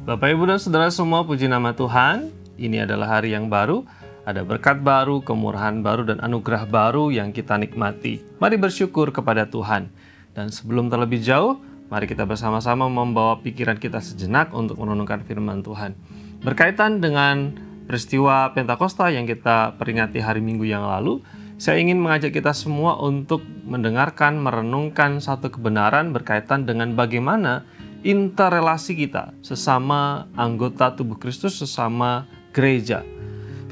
Bapak, Ibu, dan Saudara semua, puji nama Tuhan. Ini adalah hari yang baru, ada berkat baru, kemurahan baru, dan anugerah baru yang kita nikmati. Mari bersyukur kepada Tuhan. Dan sebelum terlebih jauh, mari kita bersama-sama membawa pikiran kita sejenak untuk merenungkan firman Tuhan. Berkaitan dengan peristiwa Pentakosta yang kita peringati hari Minggu yang lalu, saya ingin mengajak kita semua untuk mendengarkan, merenungkan satu kebenaran berkaitan dengan bagaimana interrelasi kita sesama anggota tubuh Kristus, sesama gereja.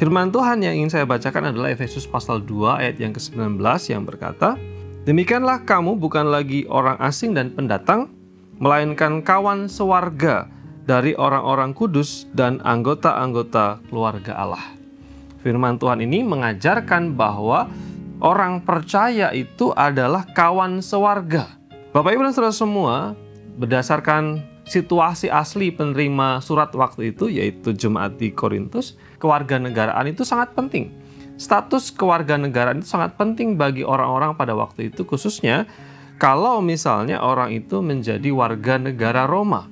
Firman Tuhan yang ingin saya bacakan adalah Efesus pasal 2 ayat yang ke-19 yang berkata, "Demikianlah kamu bukan lagi orang asing dan pendatang, melainkan kawan sewarga dari orang-orang kudus dan anggota-anggota keluarga Allah." Firman Tuhan ini mengajarkan bahwa orang percaya itu adalah kawan sewarga. Bapak, Ibu, dan Saudara semua, berdasarkan situasi asli penerima surat waktu itu, yaitu jemaat di Korintus, kewarganegaraan itu sangat penting. Status kewarganegaraan itu sangat penting bagi orang-orang pada waktu itu, khususnya kalau misalnya orang itu menjadi warga negara Roma.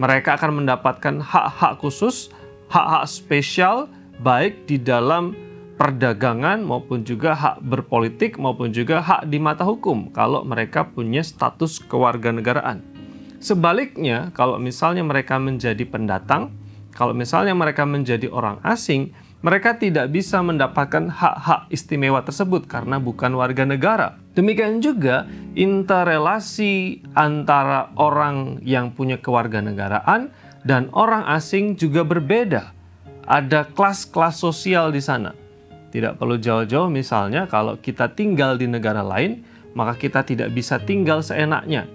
Mereka akan mendapatkan hak-hak khusus, hak-hak spesial, baik di dalam perdagangan maupun juga hak berpolitik maupun juga hak di mata hukum kalau mereka punya status kewarganegaraan. Sebaliknya, kalau misalnya mereka menjadi pendatang, kalau misalnya mereka menjadi orang asing, mereka tidak bisa mendapatkan hak-hak istimewa tersebut karena bukan warga negara. Demikian juga interrelasi antara orang yang punya kewarganegaraan dan orang asing juga berbeda. Ada kelas-kelas sosial di sana. Tidak perlu jauh-jauh, misalnya kalau kita tinggal di negara lain, maka kita tidak bisa tinggal seenaknya.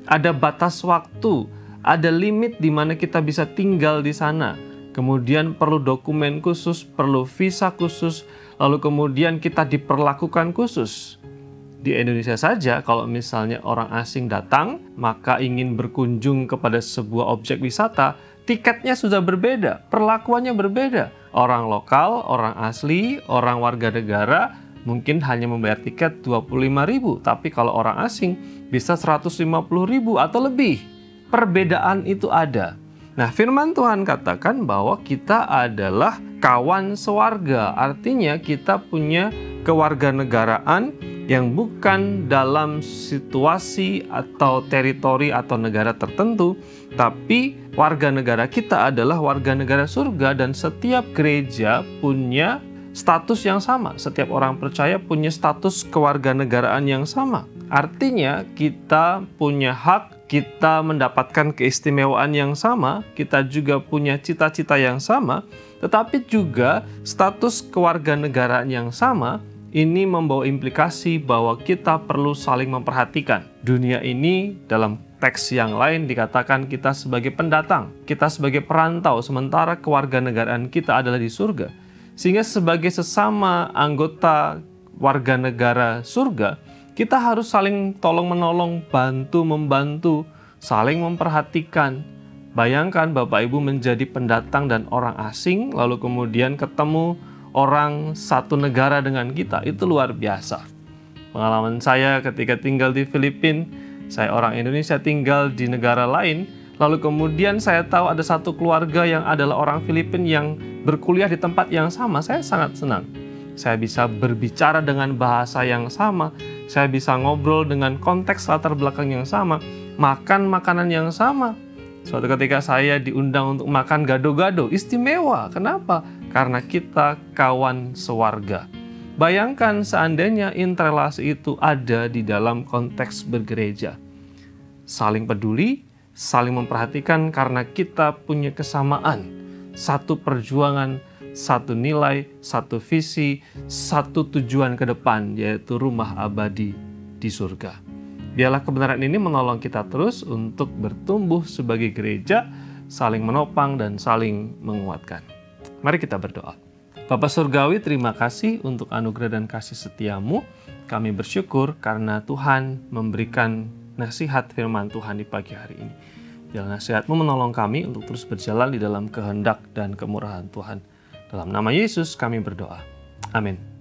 Ada batas waktu, ada limit di mana kita bisa tinggal di sana. Kemudian perlu dokumen khusus, perlu visa khusus, lalu kemudian kita diperlakukan khusus. Di Indonesia saja, kalau misalnya orang asing datang, maka ingin berkunjung kepada sebuah objek wisata, tiketnya sudah berbeda, perlakuannya berbeda. Orang lokal, orang asli, orang warga negara mungkin hanya membayar tiket 25.000, tapi kalau orang asing bisa 150.000 atau lebih. Perbedaan itu ada. Nah, firman Tuhan katakan bahwa kita adalah kawan sewarga, artinya kita punya kewarganegaraan yang bukan dalam situasi atau teritori atau negara tertentu, tapi warga negara kita adalah warga negara surga, dan setiap gereja punya status yang sama. Setiap orang percaya punya status kewarganegaraan yang sama. Artinya kita punya hak, kita mendapatkan keistimewaan yang sama, kita juga punya cita-cita yang sama, tetapi juga status kewarganegaraan yang sama. Ini membawa implikasi bahwa kita perlu saling memperhatikan. Dunia ini dalam teks yang lain dikatakan kita sebagai pendatang, kita sebagai perantau, sementara kewarganegaraan kita adalah di surga. Sehingga sebagai sesama anggota warga negara surga, kita harus saling tolong-menolong, bantu-membantu, saling memperhatikan. Bayangkan Bapak Ibu menjadi pendatang dan orang asing, lalu kemudian ketemu orang satu negara dengan kita, itu luar biasa. Pengalaman saya ketika tinggal di Filipina, saya orang Indonesia tinggal di negara lain, lalu kemudian saya tahu ada satu keluarga yang adalah orang Filipina yang berkuliah di tempat yang sama, saya sangat senang. Saya bisa berbicara dengan bahasa yang sama, saya bisa ngobrol dengan konteks latar belakang yang sama, makan makanan yang sama. Suatu ketika saya diundang untuk makan gado-gado, istimewa. Kenapa? Karena kita kawan sewarga. Bayangkan seandainya interrelasi itu ada di dalam konteks bergereja. Saling peduli, saling memperhatikan karena kita punya kesamaan. Satu perjuangan, satu nilai, satu visi, satu tujuan ke depan, yaitu rumah abadi di surga. Biarlah kebenaran ini menolong kita terus untuk bertumbuh sebagai gereja, saling menopang dan saling menguatkan. Mari kita berdoa. Bapa Surgawi, terima kasih untuk anugerah dan kasih setiamu. Kami bersyukur karena Tuhan memberikan nasihat firman Tuhan di pagi hari ini. Biarlah nasihat-Mu menolong kami untuk terus berjalan di dalam kehendak dan kemurahan Tuhan. Dalam nama Yesus kami berdoa. Amin.